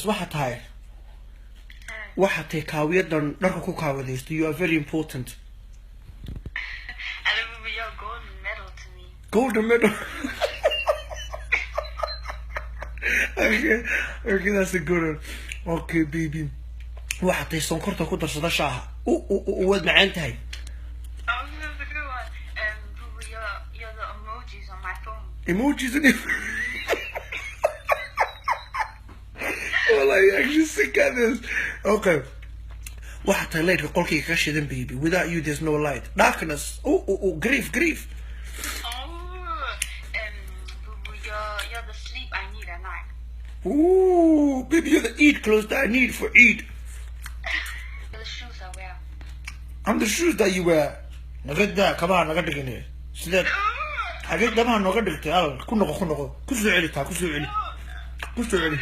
waxaad tahay waxaad tahay kaawiyadan dharka ku kaawadaysto. You are very important. I remember your golden medal to me. Golden medal. Okay, that's a good one. Okay, baby. waxaad tahay sonkorta ku darsada shaaha. Waad macaan tahay. Oh, that's a good one. Boo, you're the emojis on my phone. Emojis in it. Well, I actually sick at this. Okay. Waxaad tahay lightka qolkayga ka shidan, baby. Without you, there's no light. Darkness. Grief. Oh, Boo, you're the sleep I need at night. Ooh, baby, you're the eat clothes that I need for eat. You're the shoes I wear. I'm the shoes that you wear. Nagada, come on, nagada gini. Sidat. Hagid dama noga dhigtay. Ku noqo. Ku soo celi.